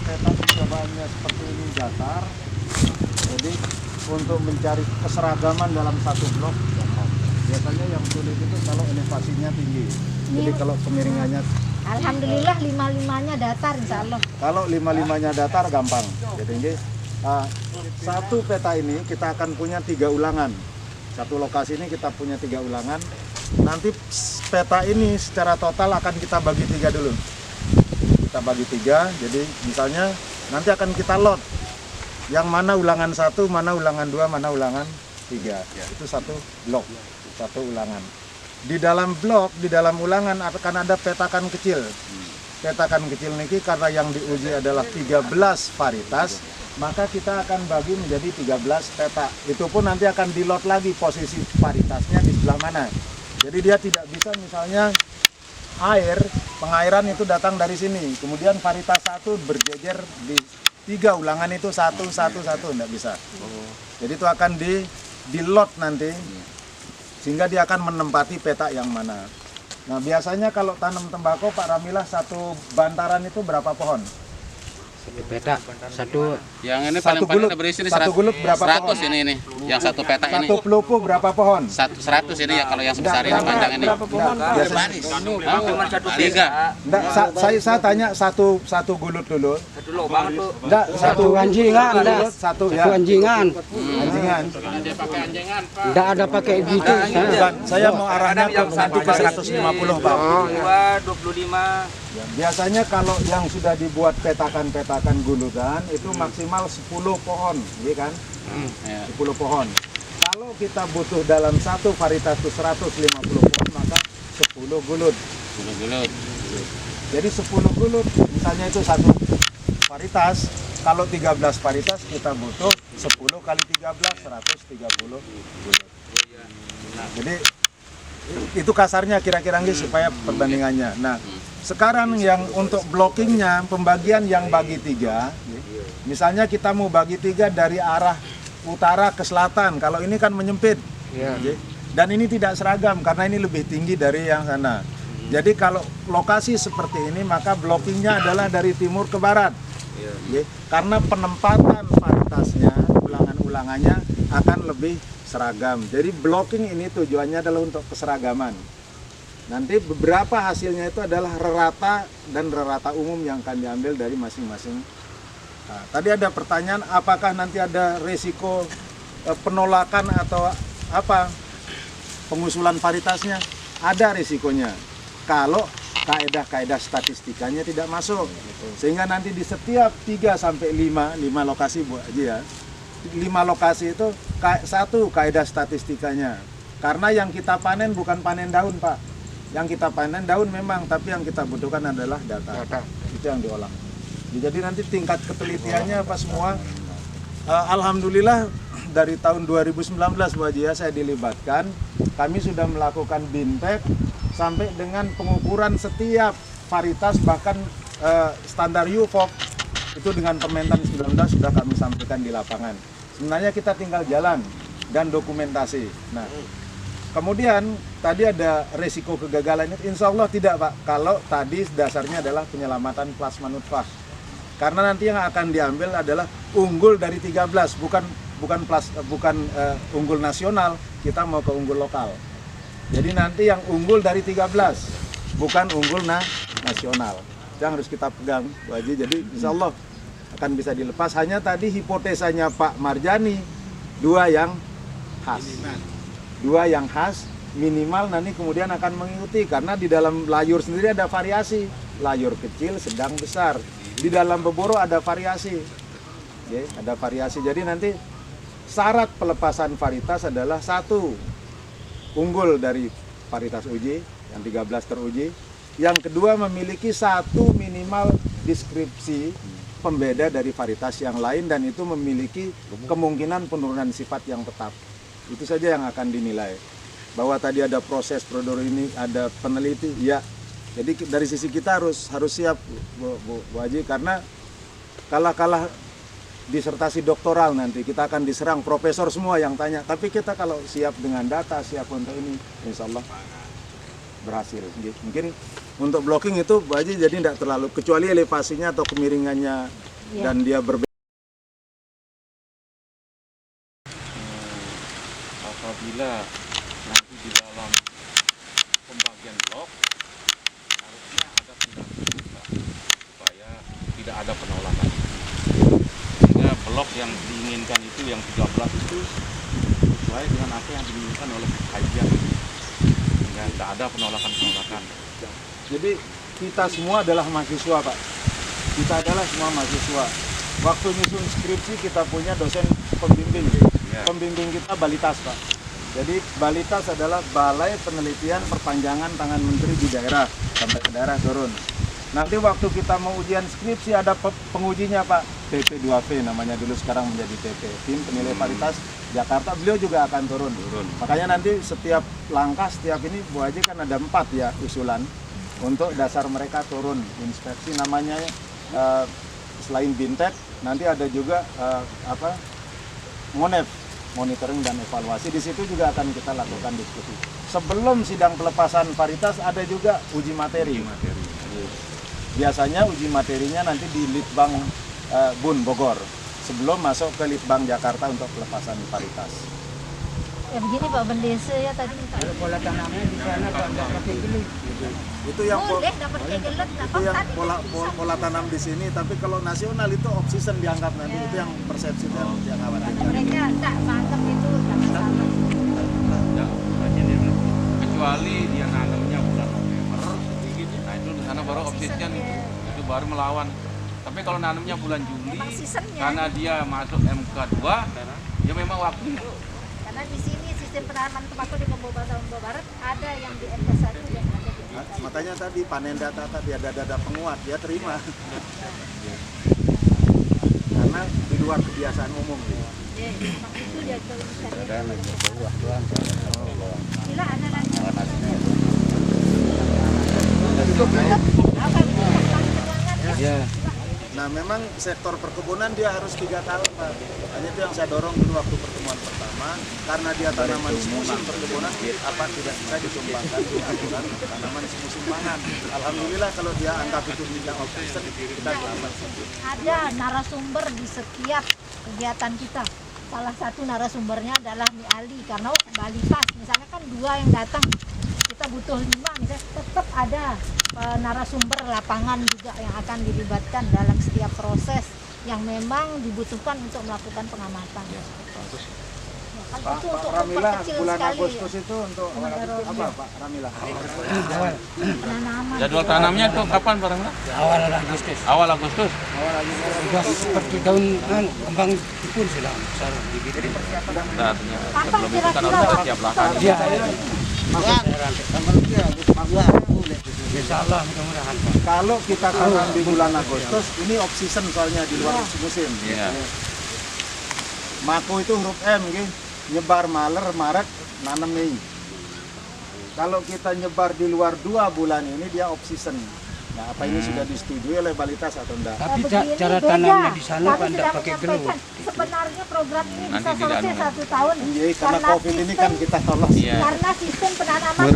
peta percobaannya seperti ini datar, jadi untuk mencari keseragaman dalam satu blok gampang. Biasanya yang sulit itu kalau elevasinya tinggi. Jadi kalau kemiringannya, Alhamdulillah lima-limanya datar insya Allah. kalau lima-limanya datar gampang. Jadi satu peta ini kita akan punya 3 ulangan. Satu lokasi ini kita punya 3 ulangan. Nanti peta ini secara total akan kita bagi 3 dulu. Kita bagi 3, jadi misalnya nanti akan kita lot. Yang mana ulangan 1, mana ulangan 2, mana ulangan 3. Itu satu blok, satu ulangan. Di dalam blok, di dalam ulangan akan ada petakan kecil. Petakan kecil niki karena yang diuji adalah 13 varietas, maka kita akan bagi menjadi 13 peta. Itu pun nanti akan dilot lagi posisi varietasnya di sebelah mana. Jadi dia tidak bisa misalnya pengairan itu datang dari sini, kemudian varietas 1 berjejer di 3 ulangan itu satu, enggak bisa. Jadi itu akan di lot nanti, sehingga dia akan menempati peta yang mana. Nah biasanya kalau tanam tembakau Pak Ramilah, satu bantaran itu berapa pohon? Satu peta, satu. Yang ini Satu paling guluk, berisi ini satu guluk berapa 100 pohon? ini. Yang satu peta ini. Satu pelupu berapa pohon? 100 ini ya kalau yang sebesar ini Berapa? panjang ini. Biasanya, 3. enggak, saya tanya satu gulut dulu. Enggak, Satu anjingan, gulut, satu ya. Satu anjingan. Anjingan. Tidak ada pakai gitu. Bukan, saya mau arahnya ke nanti ke 150 Pak. 25. Ya, biasanya kalau yang sudah dibuat petakan-petakan gulutan itu maksimal 10 pohon, ya kan? 10 pohon. Kalau kita butuh dalam satu varietas itu 150 pohon, maka 10 gulut. Gulut. Jadi 10 gulut, misalnya itu satu varietas. Kalau 13 varietas kita butuh 10 kali 13, 130 gulut. Jadi itu kasarnya kira-kira supaya perbandingannya. Nah, sekarang yang untuk blockingnya, pembagian yang bagi 3, misalnya kita mau bagi 3 dari arah utara ke selatan, kalau ini kan menyempit, dan ini tidak seragam karena ini lebih tinggi dari yang sana. Jadi kalau lokasi seperti ini, maka blockingnya adalah dari timur ke barat, karena penempatan varietasnya, ulangan-ulangannya akan lebih seragam. Jadi blocking ini tujuannya adalah untuk keseragaman. Nanti beberapa hasilnya itu adalah rerata dan rerata umum yang akan diambil dari masing-masing. Nah, tadi ada pertanyaan apakah nanti ada resiko penolakan atau apa pengusulan varietasnya? Ada risikonya kalau kaedah-kaedah statistikanya tidak masuk. Sehingga nanti di setiap 3 sampai 5 lokasi Bu Haji ya. 5 lokasi itu satu kaedah statistikanya. Karena yang kita panen bukan panen daun, Pak. Yang kita panen daun memang, tapi yang kita butuhkan adalah data. Itu yang diolah. Jadi nanti tingkat ketelitiannya apa semua. Alhamdulillah dari tahun 2019 Bu Haji ya, saya dilibatkan. Kami sudah melakukan bintek sampai dengan pengukuran setiap varietas, bahkan standar UFOP itu dengan Permentan 19 sudah kami sampaikan di lapangan. Sebenarnya kita tinggal jalan dan dokumentasi. Nah, kemudian tadi ada resiko kegagalan, insya Allah tidak Pak, kalau tadi dasarnya adalah penyelamatan plasma nutfah. Karena nanti yang akan diambil adalah unggul dari 13, bukan unggul nasional, kita mau ke unggul lokal. Jadi nanti yang unggul dari 13, bukan unggul nasional. Yang harus kita pegang Bu Haji. Jadi insya Allah akan bisa dilepas. Hanya tadi hipotesanya Pak Marjani, 2 yang khas. 2 yang khas minimal nanti kemudian akan mengikuti, karena di dalam layur sendiri ada variasi, layur kecil, sedang, besar. Di dalam beboro ada variasi, ada variasi. Jadi nanti syarat pelepasan varietas adalah 1, unggul dari varietas uji yang 13 teruji. Yang kedua, memiliki 1 minimal deskripsi pembeda dari varietas yang lain, dan itu memiliki kemungkinan penurunan sifat yang tetap. Itu saja yang akan dinilai. Bahwa tadi ada proses prodor ini, ada peneliti, ya. Jadi dari sisi kita harus siap Bu Haji, karena kalah disertasi doktoral nanti kita akan diserang profesor semua yang tanya. Tapi kita kalau siap dengan data, siap untuk ini, insya Allah berhasil. Mungkin untuk blocking itu Bu Haji jadi tidak terlalu, kecuali elevasinya atau kemiringannya Iya. dan dia berbeda. Apabila nanti di dalam pembagian blok harusnya ada pendampingan Pak, supaya tidak ada penolakan, sehingga blok yang diinginkan itu yang 13 itu sesuai dengan apa yang diinginkan oleh kajian, sehingga tidak ada penolakan. Jadi kita semua adalah mahasiswa Pak. Kita adalah semua mahasiswa. Waktu nyusun skripsi kita punya dosen pembimbing. Ya. Pembimbing kita Balitas Pak. Jadi Balitas adalah Balai Penelitian Perpanjangan Tangan Menteri di daerah, sampai ke daerah turun. Nanti waktu kita mau ujian skripsi ada pengujinya Pak, TP2V namanya dulu, sekarang menjadi TP, Tim Penilai Paritas Jakarta, beliau juga akan turun. Makanya nanti setiap langkah, setiap ini Bu Haji kan ada 4 ya usulan untuk dasar mereka turun inspeksi namanya, selain Bintek nanti ada juga Monef, monitoring dan evaluasi. Di situ juga akan kita lakukan diskusi. Sebelum sidang pelepasan paritas ada juga uji materi. Biasanya uji materinya nanti di Litbang Bun Bogor sebelum masuk ke Litbang Jakarta untuk pelepasan paritas. Ya begini Pak Bendese ya tadi. Pola tanamnya di sana Pak, nggak pakai geli. Itu yang Boleh dapat kegelet, itu yang pola tanam di sini, tapi kalau nasional itu off season dianggap nanti, itu yang persepsinya yang khawatirkan. Mereka enggak menganggap itu enggak salah. Kecuali dia nanamnya bulan November, nah itu di sana baru off season, itu baru melawan. Tapi kalau nanamnya bulan Juli, Memang seasonnya. karena dia masuk MK2, ya memang waktu itu. Karena di sini sistem penanaman tembakau di Lombok Barat ada yang di MK1 dan ada di Nah, makanya tadi panen data tadi ada penguat, dia terima. Karena di luar kebiasaan umum. Ya, memang itu dia tulisannya. Gila ada lagi. Apa itu perjuangan? Ya. Nah memang sektor perkebunan dia harus 3 tahun Pak. Hanya itu yang saya dorong dulu waktu pertemuan pertama, karena dia tanaman semusim perkebunan apa tidak bisa ditumbangkan di aturan tanaman semusim pangan. Alhamdulillah kalau dia anggap itu tidak off season, kita selamat. Ada narasumber di setiap kegiatan kita. Salah satu narasumbernya adalah Mi Ali, karena Balitas misalnya kan 2 yang datang, kita butuh 5 misalnya, tetap ada narasumber lapangan juga yang akan dilibatkan dalam setiap proses yang memang dibutuhkan untuk melakukan pengamatan. Ya, kan Pak itu untuk Ramila memperkecil bulan sekali Agustus itu untuk apa Pak Ramila? penanaman. Jadwal tanamnya itu kapan Pak Ramla? Awal Agustus. Awal Agustus. Sudah seperti tahun kembang pun sudah besar. Nah, artinya Kapan sebelum itu kan kira-kira harus waktu siap lahan. Iya. Insya Allah mudah-mudahan Pak. Kalau kita tanam di bulan Agustus, ini off season soalnya di luar musim. Iya. Mako itu huruf M, gitu. Nyebar Maret, Maret, nanam Mei. Kalau kita nyebar di luar 2 bulan ini dia off season. Nah, apa ini sudah disetujui oleh Balitas atau enggak? Tapi Begini, cara beda. tanamnya di sana Kami Pak sudah enggak pakai gelut. menyampaikan, sebenarnya program ini Nanti bisa tidak selesai anu. 1 tahun Iya, karena COVID ini kan kita tolong. Iya. karena sistem penanaman